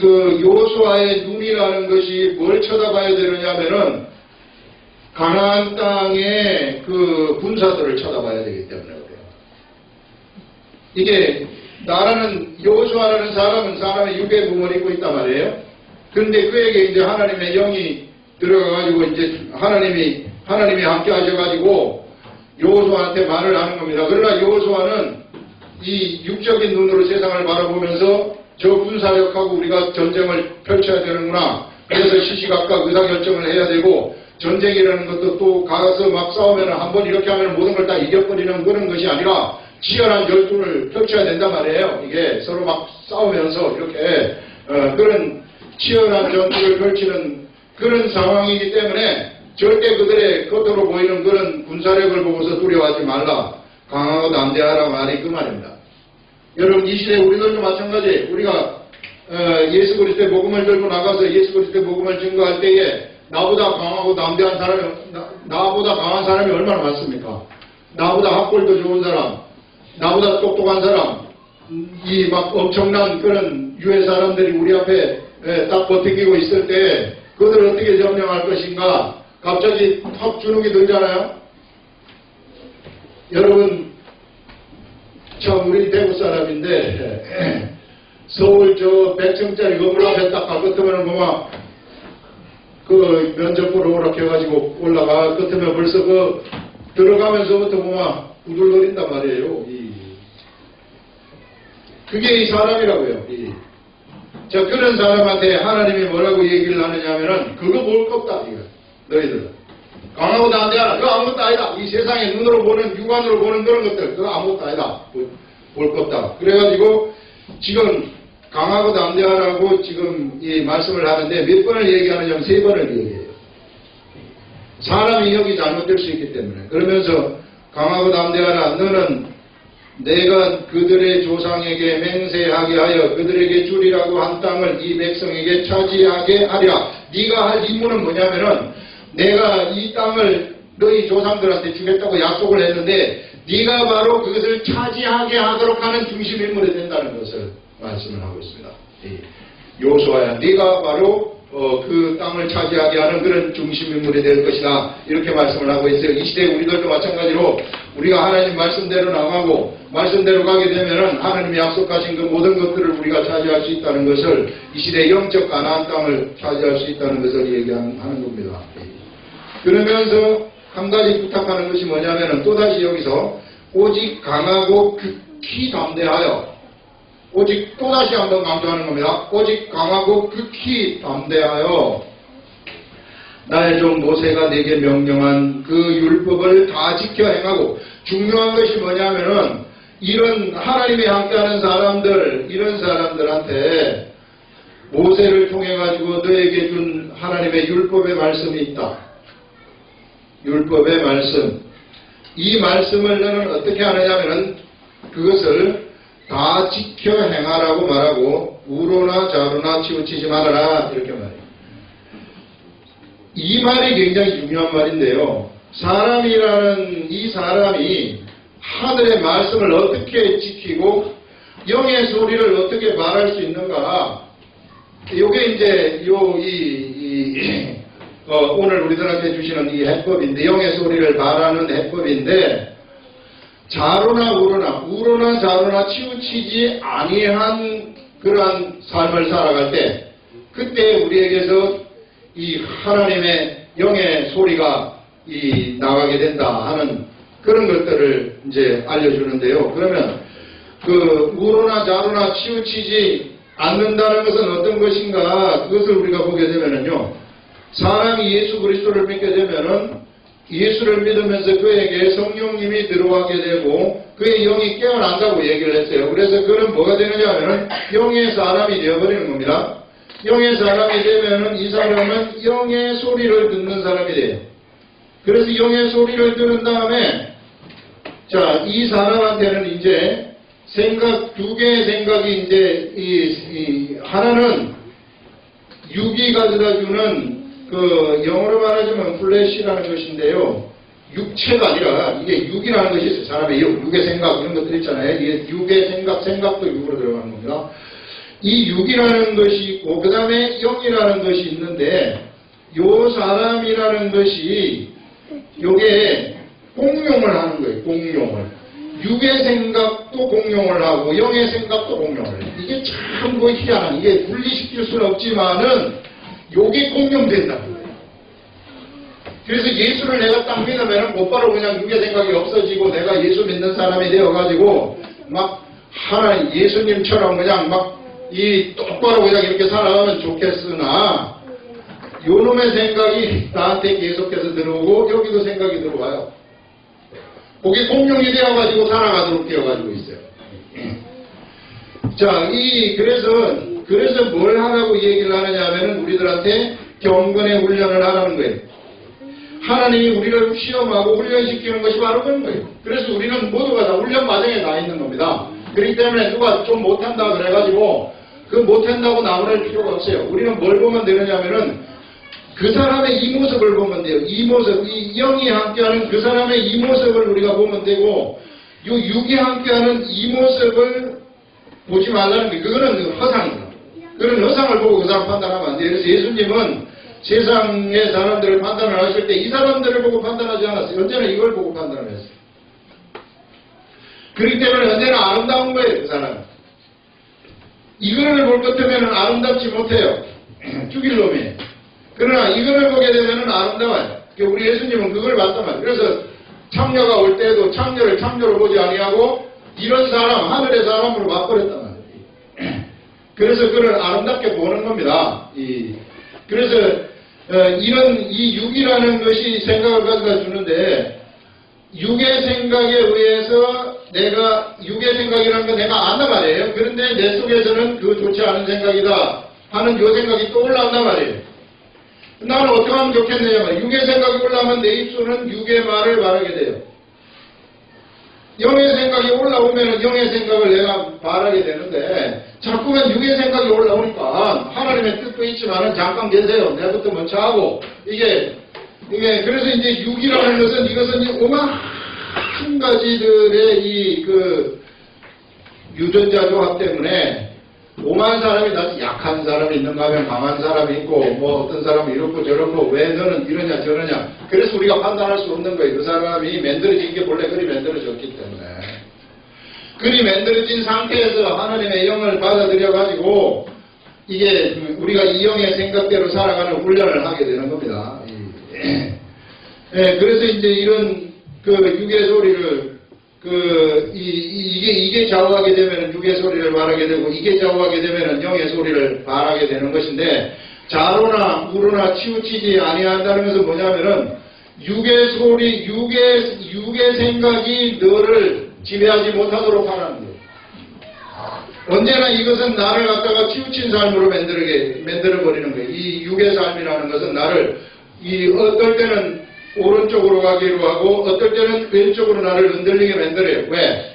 그 여호수아의 눈이라는 것이 뭘 쳐다봐야 되느냐면은 가나안 땅의 그 군사들을 쳐다봐야 되기 때문에 그래요. 이게 나라는 여호수아라는 사람의 육의 몸을 입고 있단 말이에요. 그런데 그에게 이제 하나님의 영이 들어가가지고 이제 하나님이 함께 하셔가지고 여호수아한테 말을 하는 겁니다. 그러나 여호수아는 이 육적인 눈으로 세상을 바라보면서 저 군사력하고 우리가 전쟁을 펼쳐야 되는구나. 그래서 시시각각 의사결정을 해야 되고, 전쟁이라는 것도 또 가서 막 싸우면 한번 이렇게 하면 모든 걸 다 이겨버리는 그런 것이 아니라 치열한 결투를 펼쳐야 된단 말이에요. 이게 서로 막 싸우면서 이렇게 그런 치열한 전투를 펼치는 그런 상황이기 때문에 절대 그들의 겉으로 보이는 그런 군사력을 보고서 두려워하지 말라. 강하고 담대하라 말이 그 말입니다. 여러분, 이 시대 우리들도 마찬가지. 우리가 예수 그리스도의 복음을 들고 나가서 예수 그리스도의 복음을 증거할 때에 나보다 강하고 담대한 사람이, 나보다 강한 사람이 얼마나 많습니까? 나보다 학벌도 좋은 사람, 나보다 똑똑한 사람, 이 막 엄청난 그런 유해 사람들이 우리 앞에 딱 버티고 있을 때 그들을 어떻게 점령할 것인가? 갑자기 턱 주눅이 들잖아요? 여러분, 참 우리 대구 사람인데 서울 저 100층짜리 건물 앞에 딱 가거으면 뭐막 그 면접 보러 오라 해가지고 올라가 끝으면 벌써 그 들어가면서부터 뭐막 우둘거린단 말이에요. 그게 이 사람이라고요. 자, 그런 사람한테 하나님이 뭐라고 얘기를 하느냐면은 그거 볼 것 없다 이거. 너희들 강하고 담대하라. 그거 아무것도 아니다. 이 세상에 눈으로 보는, 육안으로 보는 그런 것들 그거 아무것도 아니다. 볼 것 없다. 그래가지고 지금 강하고 담대하라고 지금 이 말씀을 하는데 몇 번을 얘기하느냐면 3번을 얘기해요. 사람이 여기 잘못될 수 있기 때문에. 그러면서 강하고 담대하라. 너는 내가 그들의 조상에게 맹세하게 하여 그들에게 주리라고 한 땅을 이 백성에게 차지하게 하리라. 네가 할 임무는 뭐냐면은 내가 이 땅을 너희 조상들한테 주겠다고 약속을 했는데 네가 바로 그것을 차지하게 하도록 하는 중심 인물이 된다는 것을 말씀을 하고 있습니다. 여호수아야, 네가 바로 그 땅을 차지하게 하는 그런 중심 인물이 될 것이다. 이렇게 말씀을 하고 있어요. 이 시대에 우리들도 마찬가지로 우리가 하나님 말씀대로 나가고 말씀대로 가게 되면은 하나님이 약속하신 그 모든 것들을 우리가 차지할 수 있다는 것을, 이 시대의 영적 가나안 땅을 차지할 수 있다는 것을 얘기하는 겁니다. 그러면서 한 가지 부탁하는 것이 뭐냐면은 또다시 여기서 오직 강하고 극히 담대하여, 오직 또다시 한번 강조하는 겁니다. 오직 강하고 극히 담대하여 나의 종 모세가 내게 명령한 그 율법을 다 지켜 행하고, 중요한 것이 뭐냐면은 이런 하나님이 함께하는 사람들, 이런 사람들한테 모세를 통해 가지고 너에게 준 하나님의 율법의 말씀이 있다. 율법의 말씀. 이 말씀을 너는 어떻게 하느냐면은 그것을 다 지켜 행하라고 말하고 우로나 좌로나 치우치지 말아라, 이렇게 말해요. 이 말이 굉장히 중요한 말인데요. 사람이라는 이 사람이 하늘의 말씀을 어떻게 지키고 영의 소리를 어떻게 말할 수 있는가? 요게 이제 오늘 우리들한테 주시는 이 해법인데, 영의 소리를 말하는 해법인데, 좌로나 우로나 좌로나 치우치지 아니한 그러한 삶을 살아갈 때, 그때 우리에게서 이 하나님의 영의 소리가 나가게 된다 하는 그런 것들을 이제 알려주는데요. 그러면 그 우로나 좌로나 치우치지 않는다는 것은 어떤 것인가? 그것을 우리가 보게 되면은요, 사람이 예수 그리스도를 믿게 되면은 예수를 믿으면서 그에게 성령님이 들어가게 되고 그의 영이 깨어난다고 얘기를 했어요. 그래서 그는 뭐가 되느냐 하면은 영의 사람이 되어버리는 겁니다. 영의 사람이 되면은 이 사람은 영의 소리를 듣는 사람이 돼요. 그래서 영의 소리를 들은 다음에, 자, 이 사람한테는 이제 두 개의 생각이 이제 하나는 육이 가져다 주는 그 영어로 말하자면 플래시라는 것인데요. 육체가 아니라 이게 육이라는 것이 있어요. 사람의 육의 생각 이런 것들 있잖아요. 이게 육의 생각도 육으로 들어가는 겁니다. 이 육이라는 것이 있고 그 다음에 영이라는 것이 있는데, 요 사람이라는 것이 요게 공용을 하는 거예요. 공용을. 육의 생각도 공용을 하고 영의 생각도 공용을 해요. 이게 참 희한한, 이게 분리시킬 수는 없지만은 요게 공용된다는 거예요. 그래서 예수를 내가 딱 믿으면 곧바로 그냥 육의 생각이 없어지고 내가 예수 믿는 사람이 되어가지고 막 하나님 예수님처럼 그냥 막 똑바로 그냥 이렇게 살아가면 좋겠으나, 요놈의 생각이 나한테 계속해서 들어오고 여기도 생각이 들어와요. 그게 공룡이 되어가지고 살아가도록 되어가지고 있어요. 자, 그래서 뭘 하라고 얘기를 하느냐 하면은 우리들한테 경건의 훈련을 하라는 거예요. 하나님이 우리를 시험하고 훈련시키는 것이 바로 그런 거예요. 그래서 우리는 모두가 다 훈련 과정에 나 있는 겁니다. 그렇기 때문에 누가 좀 못한다 그래가지고 그 못한다고 나무랄 필요가 없어요. 우리는 뭘 보면 되느냐면은 그 사람의 이 모습을 보면 돼요. 이 모습, 이 영이 함께하는 그 사람의 이 모습을 우리가 보면 되고, 요 육이 함께하는 이 모습을 보지 말라는 게, 그거는 허상입니다. 그런 허상을 보고 그 사람 판단하면 안 돼요. 그래서 예수님은 세상의 사람들을 판단을 하실 때 이 사람들을 보고 판단하지 않았어요. 언제나 이걸 보고 판단을 했어요. 그렇기 때문에 언제나 아름다운 거예요, 그 사람은. 이거를 볼 것 같으면 아름답지 못해요. 죽일 놈이에요. 그러나 이거를 보게 되면 아름다워요. 우리 예수님은 그걸 봤단 말이에요. 그래서 창녀가 올 때에도 창녀를 창녀로 보지 아니하고 이런 사람, 하늘의 사람으로 바꿔렸단 말이에요. 그래서 그걸 아름답게 보는 겁니다. 그래서 이 육이라는 것이 생각을 가져다 주는데, 육의 생각에 의해서 육의 생각이라는 건 내가 안단 말이에요. 그런데 내 속에서는 그 좋지 않은 생각이다 하는 요 생각이 또 올라온단 말이에요. 나는 어떻게 하면 좋겠느냐. 육의 생각이 올라오면 내 입술은 육의 말을 말하게 돼요. 영의 생각이 올라오면 영의 생각을 내가 말하게 되는데 자꾸만 육의 생각이 올라오니까 하나님의 뜻도 있지만은 잠깐 계세요. 내부터 먼저 하고 이게 그래서 이제 육이라는 것은 이것은 오만 가지들의 이 유전자 조합 때문에 오만 사람이 다 약한 사람이 있는가 하면 강한 사람이 있고 뭐 어떤 사람이 이렇고 저렇고 왜 너는 이러냐 저러냐 그래서 우리가 판단할 수 없는 거예요. 그 사람이 만들어진 게 본래 그리 만들어졌기 때문에 그리 만들어진 상태에서 하나님의 영을 받아들여 가지고 이게 우리가 이 영의 생각대로 살아가는 훈련을 하게 되는 겁니다. 그래서 이제 이런 육의 소리를 이게 좌우하게 되면 육의 소리를 말하게 되고 이게 좌우하게 되면 영의 소리를 말하게 되는 것인데 자로나 우로나 치우치지 아니한다는 것은 뭐냐면은 육의 소리, 육의 생각이 너를 지배하지 못하도록 하는 거예요. 언제나 이것은 나를 갖다가 치우친 삶으로 만들어버리는 거예요. 이 육의 삶이라는 것은 나를 어떨 때는 오른쪽으로 가기로 하고 어떨 때는 왼쪽으로 나를 흔들리게 만들어요. 왜?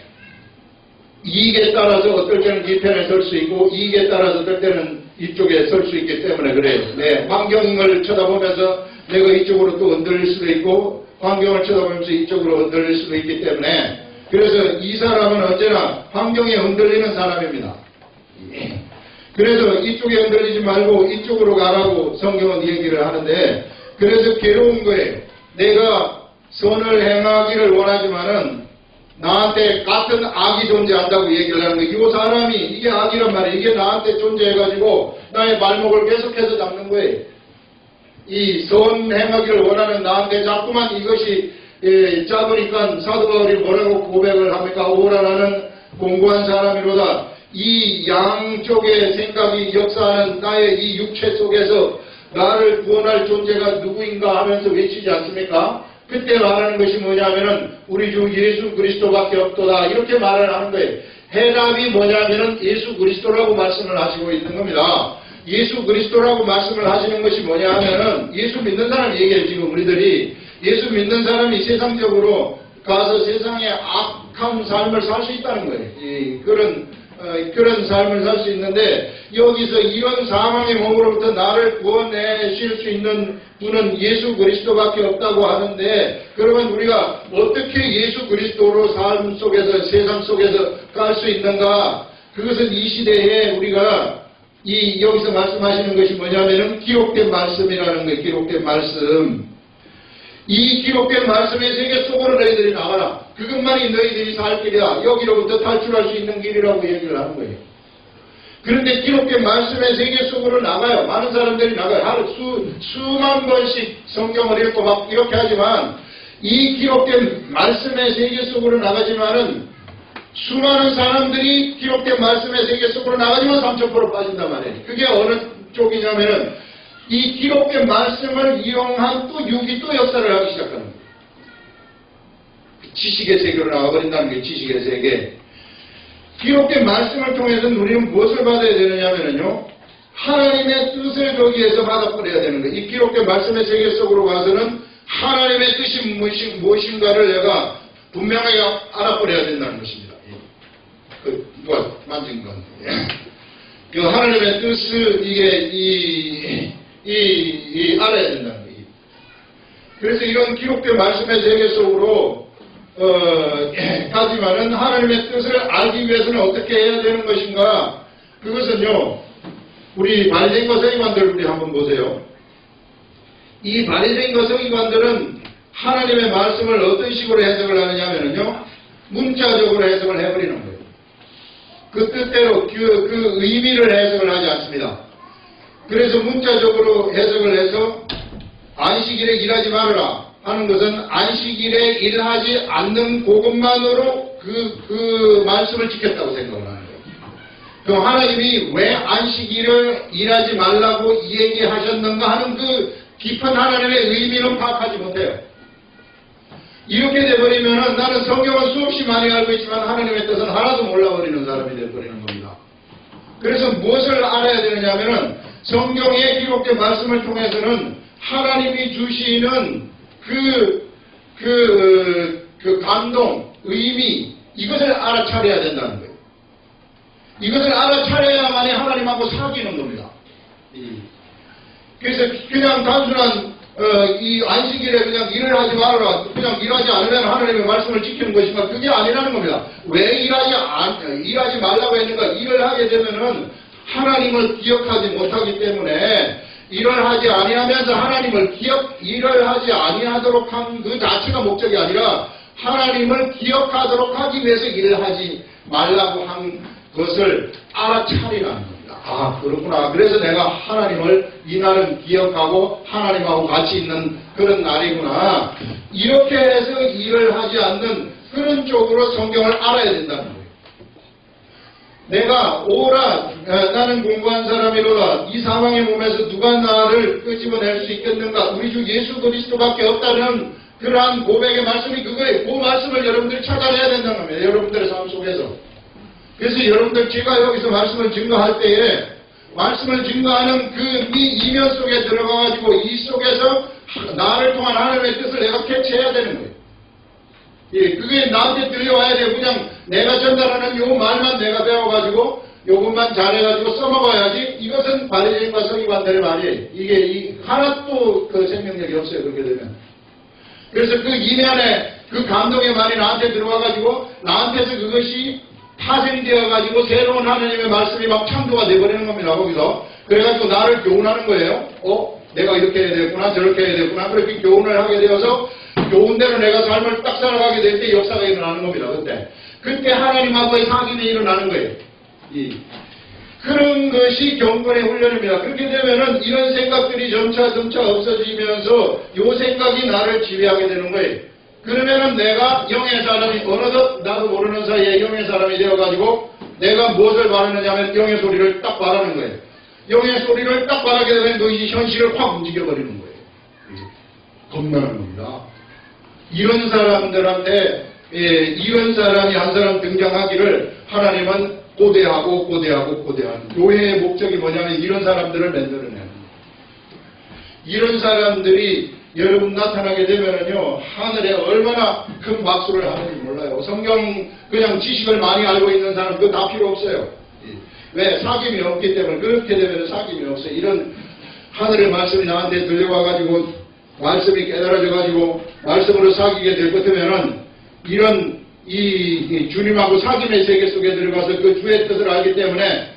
이익에 따라서 어떨 때는 이 편에 설 수 있고 이익에 따라서 어떨 때는 이쪽에 설 수 있기 때문에 그래요. 환경을 쳐다보면서 내가 이쪽으로 또 흔들릴 수도 있고 환경을 쳐다보면서 이쪽으로 흔들릴 수도 있기 때문에 그래서 이 사람은 언제나 환경에 흔들리는 사람입니다. 그래서 이쪽에 흔들리지 말고 이쪽으로 가라고 성경은 얘기를 하는데 그래서 괴로운 거예요. 내가 선을 행하기를 원하지만은 나한테 같은 악이 존재한다고 얘기를 하는 거예요. 이 사람이 이게 악이란 말이에요. 이게 나한테 존재해가지고 나의 발목을 계속해서 잡는 거예요. 이 선 행하기를 원하는 나한테 자꾸만 이것이 잡으니까 사도 바울이 뭐라고 고백을 합니까? 오라 나는 공고한 사람이로다. 이 양쪽의 생각이 역사하는 나의 이 육체 속에서 나를 구원할 존재가 누구인가 하면서 외치지 않습니까? 그때 말하는 것이 뭐냐면은 우리 주 예수 그리스도밖에 없도다 이렇게 말을 하는 거예요. 해답이 뭐냐면은 예수 그리스도라고 말씀을 하시고 있는 겁니다. 예수 그리스도라고 말씀을 하시는 것이 뭐냐 하면은 예수 믿는 사람 얘기해요. 지금 우리들이 예수 믿는 사람이 세상적으로 가서 세상에 악한 삶을 살 수 있다는 거예요. 그런 삶을 살 수 있는데 여기서 이런 상황의 몸으로부터 나를 구원내실 수 있는 분은 예수 그리스도밖에 없다고 하는데 그러면 우리가 어떻게 예수 그리스도로 삶 속에서 세상 속에서 갈 수 있는가? 그것은 이 시대에 우리가 여기서 말씀하시는 것이 뭐냐면은 기록된 말씀이라는 거예요. 기록된 말씀. 이 기록된 말씀의 세계 속으로 너희들이 나가라. 그것만이 너희들이 살 길이야. 여기로부터 탈출할 수 있는 길이라고 얘기를 하는 거예요. 그런데 기록된 말씀의 세계 속으로 나가요. 많은 사람들이 나가요. 하루 수만 번씩 성경을 읽고 막 이렇게 하지만 이 기록된 말씀의 세계 속으로 나가지만은 수많은 사람들이 기록된 말씀의 세계 속으로 나가지만 3000% 빠진단 말이에요. 그게 어느 쪽이냐면은 이 기록된 말씀을 이용한 또 육이 또 역사를 하기 시작하는 거예요. 지식의 세계로 나가버린다는 게 지식의 세계. 기록된 말씀을 통해서 우리는 무엇을 받아야 되느냐면요. 하나님의 뜻을 거기에서 받아버려야 되는 거예요. 이 기록된 말씀의 세계 속으로 가서는 하나님의 뜻이 무엇인가를 내가 분명하게 알아버려야 된다는 것입니다. 누가 만진 건. 그 하나님의 뜻을 알아야 된다는 거예요. 그래서 이런 기록된 말씀의 세계 속으로 가지만은 하나님의 뜻을 알기 위해서는 어떻게 해야 되는 것인가? 그것은요, 우리 바리새인과 서기관들 우리 한번 보세요. 이 바리새인과 서기관들은 하나님의 말씀을 어떤 식으로 해석을 하느냐면요, 문자적으로 해석을 해버리는 거예요. 그 뜻대로 그 의미를 해석을 하지 않습니다. 그래서 문자적으로 해석을 해서 안식일에 일하지 말아라 하는 것은 안식일에 일하지 않는 그것만으로 그 말씀을 지켰다고 생각을 하는 거예요. 그럼 하나님이 왜 안식일을 일하지 말라고 얘기하셨는가 하는 그 깊은 하나님의 의미는 파악하지 못해요. 이렇게 돼버리면은 나는 성경을 수없이 많이 알고 있지만 하나님의 뜻은 하나도 몰라버리는 사람이 돼버리는 겁니다. 그래서 무엇을 알아야 되느냐 하면은 성경에 기록된 말씀을 통해서는 하나님이 주시는 그 감동, 의미, 이것을 알아차려야 된다는 거예요. 이것을 알아차려야만이 하나님하고 사귀는 겁니다. 그래서 그냥 단순한 이 안식일에 그냥 일을 하지 말아라, 그냥 일하지 않으면 하나님의 말씀을 지키는 것인가, 그게 아니라는 겁니다. 왜 일하지 말라고 했는가? 일을 하게 되면은 하나님을 기억하지 못하기 때문에 일을 하지 아니하면서 하나님을 일을 하지 아니하도록 한 그 자체가 목적이 아니라 하나님을 기억하도록 하기 위해서 일을 하지 말라고 한 것을 알아차리라는 겁니다. 아, 그렇구나. 그래서 내가 하나님을 이날은 기억하고 하나님하고 같이 있는 그런 날이구나. 이렇게 해서 일을 하지 않는 그런 쪽으로 성경을 알아야 된다는 거예요. 내가 오라 나는 공부한 사람이로다. 이 사망의 몸에서 누가 나를 끄집어낼 수 있겠는가. 우리 주 예수 그리스도밖에 없다는 그러한 고백의 말씀이 그거예요. 그 말씀을 여러분들이 찾아내야 된다는 겁니다. 여러분들의 삶 속에서. 그래서 여러분들 제가 여기서 말씀을 증거할 때에 말씀을 증거하는 그 이면 속에 들어가가지고 이 속에서 나를 통한 하나님의 뜻을 내가 캐치해야 되는 거예요. 예, 그게 나한테 들려와야 돼요. 그냥 내가 전달하는 요 말만 내가 배워가지고 요것만 잘해가지고 써먹어야지. 이것은 바리새인과 서기관들의 말이에요. 이게 하나도 그 생명력이 없어요. 그렇게 되면. 그래서 그 이면에 그 감동의 말이 나한테 들어와가지고 나한테서 그것이 파생되어가지고 새로운 하나님의 말씀이 막 창조가 돼버리는 겁니다. 거기서. 그래가지고 나를 교훈하는 거예요. 내가 이렇게 해야 되겠구나, 저렇게 해야 되겠구나. 그렇게 교훈을 하게 되어서 교훈대로 내가 삶을 딱 살아가게 될 때 역사가 일어나는 겁니다. 그때 하나님하고의 사귐이 일어나는 거예요. 그런 것이 경건의 훈련입니다. 그렇게 되면은 이런 생각들이 점차 없어지면서 요 생각이 나를 지배하게 되는 거예요. 그러면은 내가 영의 사람이 어느덧 나도 모르는 사이에 영의 사람이 되어가지고 내가 무엇을 바라느냐 하면 영의 소리를 딱 바라는 거예요. 영의 소리를 딱 바라게 되면 그것이 현실을 확 움직여버리는 거예요. 겁나는 겁니다. 이런 사람들한테 이런 사람이 한 사람 등장하기를 하나님은 고대하고 고대하는 교회의 목적이 뭐냐면 이런 사람들을 만들어내는 거예요. 이런 사람들이 여러분 나타나게 되면은요 하늘에 얼마나 큰 박수를 하는지 몰라요. 성경 그냥 지식을 많이 알고 있는 사람 그거 다 필요 없어요. 왜? 사귐이 없기 때문에. 그렇게 되면 사귐이 없어요. 이런 하늘의 말씀이 나한테 들려와가지고 말씀이 깨달아져가지고 말씀으로 사귀게 될 것 같으면은 이런 이 주님하고 사귐의 세계 속에 들어가서 그 주의 뜻을 알기 때문에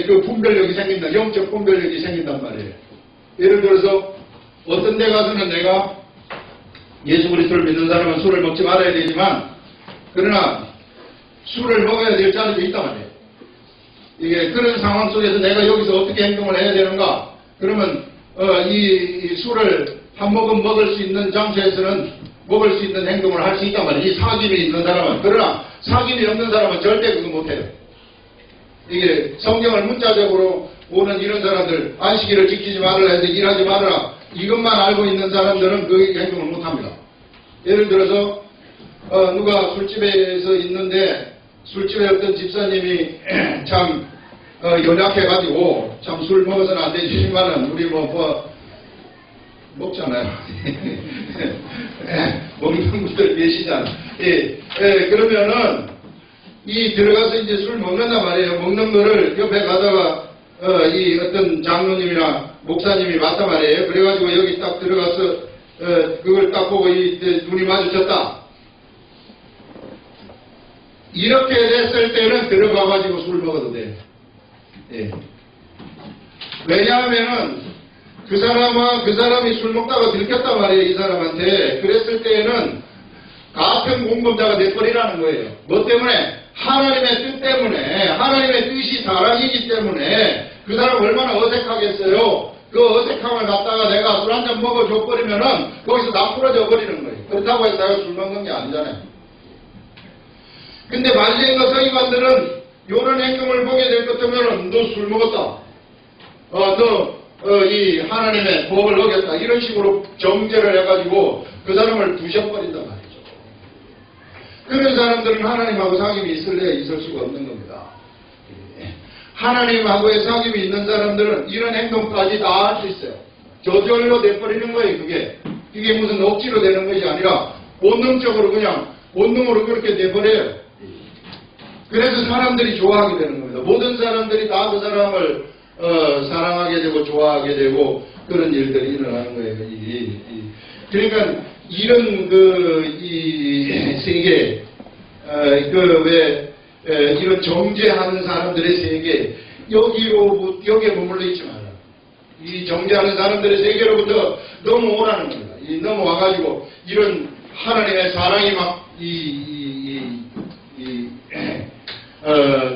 그 분별력이 생긴다. 영적 분별력이 생긴단 말이에요. 예를 들어서 어떤 데 가서는 내가 예수 그리스도를 믿는 사람은 술을 먹지 말아야 되지만 그러나 술을 먹어야 될 자리도 있단 말이에요. 이게 그런 상황 속에서 내가 여기서 어떻게 행동을 해야 되는가? 그러면 이 술을 한 모금 먹을 수 있는 장소에서는 먹을 수 있는 행동을 할 수 있단 말이에요. 이 사귐이 있는 사람은. 그러나 사귐이 없는 사람은 절대 그거 못해요. 이게 성경을 문자적으로 보는 이런 사람들 안식일을 지키지 말아라 해서 일하지 말아라 이것만 알고 있는 사람들은 그 행동을 못합니다. 예를 들어서 누가 술집에서 있는데 술집에 어떤 집사님이 참 연약해가지고 참 술 먹어서는 안 되지만은 우리 먹잖아요. 먹는 분들 계시잖아요. 그러면은 이 들어가서 이제 술 먹는단 말이에요. 먹는 거를 옆에 가다가 이 어떤 장로님이나 목사님이 봤단 말이에요. 그래가지고 여기 딱 들어가서 그걸 딱 보고 눈이 마주쳤다. 이렇게 됐을 때는 들어가가지고 술 먹어도 돼요. 왜냐하면은 그 사람이 술 먹다가 들켰단 말이에요. 이 사람한테. 그랬을 때에는 같은 공범자가 돼버리라는 거예요. 뭐 때문에? 하나님의 뜻 때문에. 하나님의 뜻이 사랑이기 때문에 그 사람 얼마나 어색하겠어요. 그 어색함을 갖다가 내가 술 한잔 먹어줘버리면은 거기서 다 풀어져 버리는 거예요. 그렇다고 해서 내가 술 먹는 게 아니잖아요. 근데 바리새인과 서기관들은 이런 행동을 보게 될 것 같으면은 너 술 먹었다. 이 하나님의 법을 어겼다. 이런 식으로 정죄를 해가지고 그 사람을 부셔버린단 말이죠. 그런 사람들은 하나님하고 사귐이 있을래야 있을 수가 없는 겁니다. 하나님하고의 사귐이 있는 사람들은 이런 행동까지 다 할 수 있어요. 저절로 돼버리는 거예요. 그게 무슨 억지로 되는 것이 아니라 본능적으로 그냥 본능으로 그렇게 돼버려요. 그래서 사람들이 좋아하게 되는 겁니다. 모든 사람들이 다 그 사람을 사랑하게 되고 좋아하게 되고 그런 일들이 일어나는 거예요. 그러니까 이런 이 세계, 이런 정죄하는 사람들의 세계, 여기에 머물러 있지 말라. 이 정죄하는 사람들의 세계로부터 넘어오라는 겁니다. 넘어와가지고 이런 하나님의 사랑이 막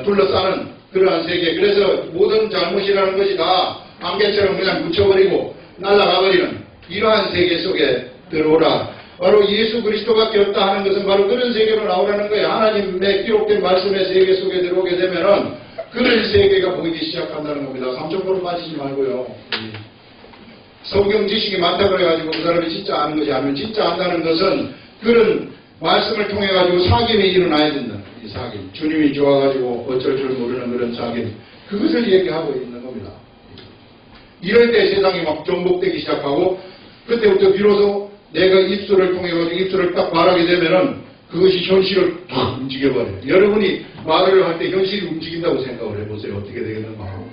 둘러싸는 그러한 세계. 그래서 모든 잘못이라는 것이 다 안개처럼 그냥 묻혀버리고 날아가버리는 이러한 세계 속에 들어오라. 바로 예수 그리스도밖에 없다 하는 것은 바로 그런 세계로 나오라는 거예요. 하나님의 기록된 말씀의 세계 속에 들어오게 되면은 그런 세계가 보이기 시작한다는 겁니다. 감정으로 빠지지 말고요. 성경 지식이 많다 그래가지고 그 사람이 진짜 아는 것이 아니면 진짜 안다는 것은 그런 말씀을 통해 가지고 사귐이 일어나야 된다. 이 사귐. 주님이 좋아가지고 어쩔 줄 모르는 그런 사귐. 그것을 얘기하고 있는 겁니다. 이럴 때 세상이 막 정복되기 시작하고 그때부터 비로소 내가 입술을 통해 가지고 입술을 딱 말하게 되면은 그것이 현실을 탁 움직여버려요. 여러분이 말을 할 때 현실이 움직인다고 생각을 해보세요. 어떻게 되겠는가.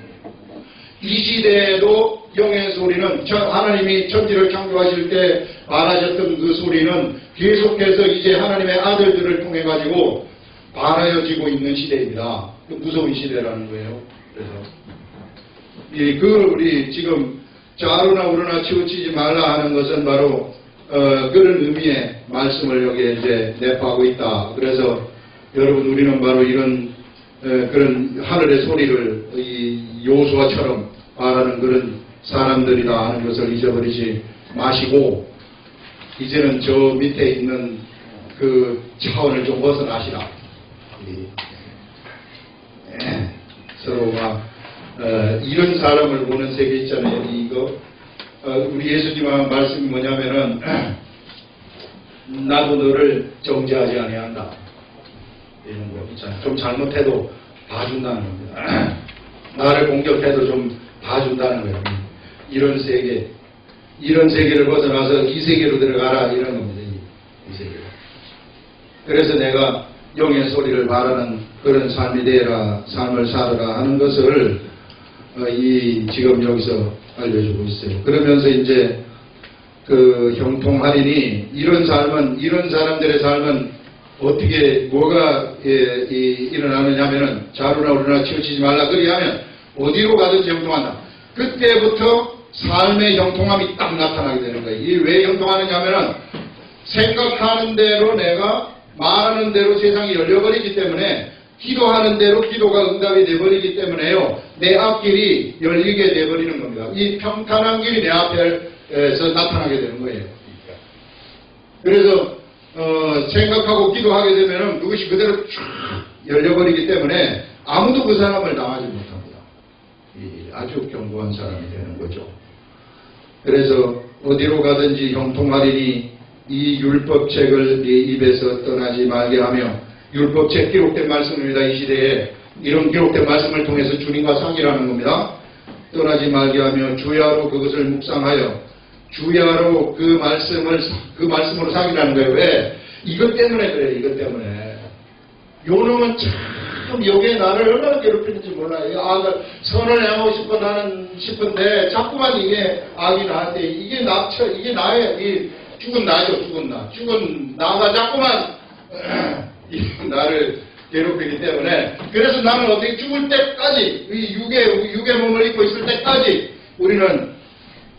이 시대에도 영의 소리는 하나님이 천지를 창조하실 때 말하셨던 그 소리는 계속해서 이제 하나님의 아들들을 통해 가지고 발하여지고 있는 시대입니다. 무서운 시대라는 거예요. 그래서 우리 지금 좌로나 우로나 치우치지 말라 하는 것은 바로 그런 의미의 말씀을 여기에 이제 내포하고 있다. 그래서 여러분 우리는 바로 이런 그런 하늘의 소리를 이 요수아처럼 말하는 그런 사람들이다 하는 것을 잊어버리지 마시고 이제는 저 밑에 있는 그 차원을 좀 벗어나시라. 서로가 이런 사람을 보는 세계 있잖아요. 이거 우리 예수님의 말씀이 뭐냐면은 나도 너를 정죄하지 아니한다. 이런 거 있잖아요. 좀 잘못해도 봐준다는 겁니다. 나를 공격해도 좀 봐준다는 거예요. 이런 세계를 벗어나서 이 세계로 들어가라 이런 겁니다. 이 세계로. 그래서 내가 영의 소리를 바라는 그런 삶이 되라, 삶을 살아라 하는 것을 지금 여기서 알려주고 있어요. 그러면서 이제 그 형통할인이 이런 사람들의 삶은 어떻게 뭐가 일어나느냐 하면은 좌로나 우로나 치우치지 말라 그리하면 어디로 가든지 형통한다. 그때부터 삶의 형통함이 딱 나타나게 되는 거예요. 이게 왜 형통하느냐 하면은 생각하는 대로 내가 말하는 대로 세상이 열려버리기 때문에 기도하는 대로 기도가 응답이 돼버리기 때문에요. 내 앞길이 열리게 돼버리는 겁니다. 이 평탄한 길이 내 앞에서 나타나게 되는 거예요. 그래서 생각하고 기도하게 되면은 그것이 그대로 쫙 열려버리기 때문에 아무도 그 사람을 당하지 못합니다. 아주 견고한 사람이 되는 거죠. 그래서 어디로 가든지 형통하리니 이 율법책을 네 입에서 떠나지 말게 하며 율법책 기록된 말씀입니다. 이 시대에 이런 기록된 말씀을 통해서 주님과 상의라는 겁니다. 떠나지 말게 하며 주야로 그것을 묵상하여 주야로 그 말씀으로 상의라는 거예요. 왜? 이것 때문에 그래요. 이것 때문에. 요놈은 참 여기에 나를 얼마나 괴롭히는지 몰라요. 악을 선을 행하고 싶은데 자꾸만 이게 악이 나한테 이게 나의 죽은 나죠. 죽은 나가 자꾸만 나를 괴롭히기 때문에 그래서 나는 어떻게 죽을 때까지 이 육의 몸을 입고 있을 때까지 우리는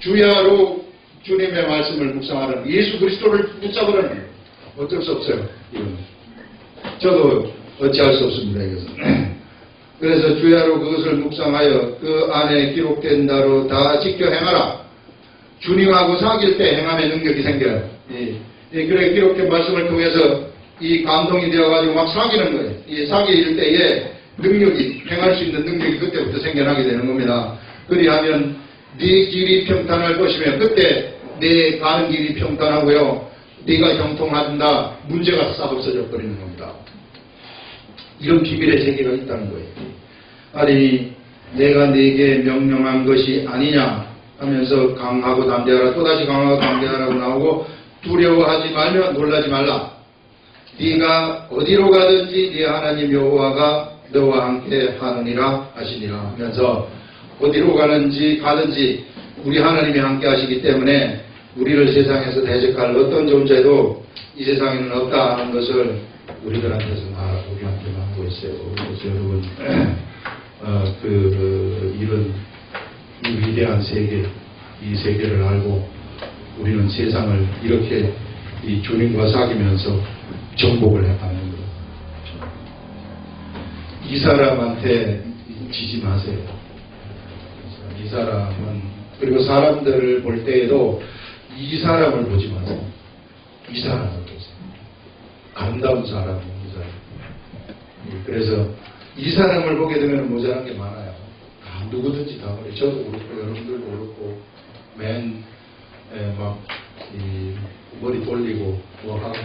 주야로 주님의 말씀을 묵상하는 예수 그리스도를 붙잡으라는 어쩔 수 없어요. 저도 어찌할 수 없습니다. 이것은. 그래서 주야로 그것을 묵상하여 그 안에 기록된 대로 다 지켜 행하라. 주님하고 사귈 때 행함의 능력이 생겨요. 그래 기록된 말씀을 통해서 이 감동이 되어가지고 막 사귀는 거예요. 이 사귈 때에 능력이, 행할 수 있는 능력이 그때부터 생겨나게 되는 겁니다. 그리하면 네 길이 평탄할 것이며 그때 내 가는 길이 평탄하고요. 네가 형통한다. 문제가 싹 없어져 버리는 겁니다. 이런 비밀의 세계가 있다는 거예요. 아니 내가 네게 명령한 것이 아니냐 하면서 강하고 담대하라. 또다시 강하고 담대하라고 나오고 두려워하지 말며 놀라지 말라. 네가 어디로 가든지 네 하나님 여호와가 너와 함께 하느니라 하시니라 하면서 어디로 가든지 우리 하나님이 함께 하시기 때문에 우리를 세상에서 대적할 어떤 존재도 이 세상에는 없다 하는 것을 우리들한테서 우리한테 말하고 있어요. 그래서 여러분 이런 이 위대한 세계, 이 세계를 알고 우리는 세상을 이렇게 이 주님과 사귀면서 정복을 해가는 거예요. 이 사람한테 지지 마세요. 이 사람은, 그리고 사람들을 볼 때에도 이 사람을 보지 마세요. 이 사람을 보세요. 아름다운 사람, 이 사람. 그래서 이 사람을 보게 되면 모자란 게 많아요. 누구든지 다 그래. 저도 그렇고, 여러분들도 그렇고, 이 머리 돌리고, 뭐 하고,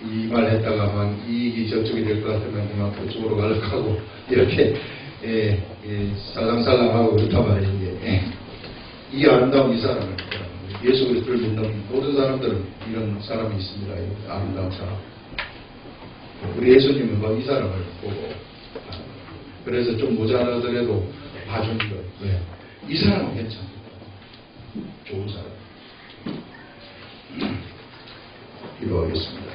이 말 했다가 막 이익이 저쪽이 될 것 같으면 막 그쪽으로 가려고 이렇게, 살랑살랑하고 그렇단 말이에요. 이 아름다운 이 사람을, 예수 그리스도를 믿는 모든 사람들은 이런 사람이 있습니다. 이 아름다운 사람. 우리 예수님은 막 이 사람을 보고, 그래서 좀 모자라더라도 봐주는 거예요. 왜? 이 사람은 괜찮아. 좋은 사람. 기도하겠습니다.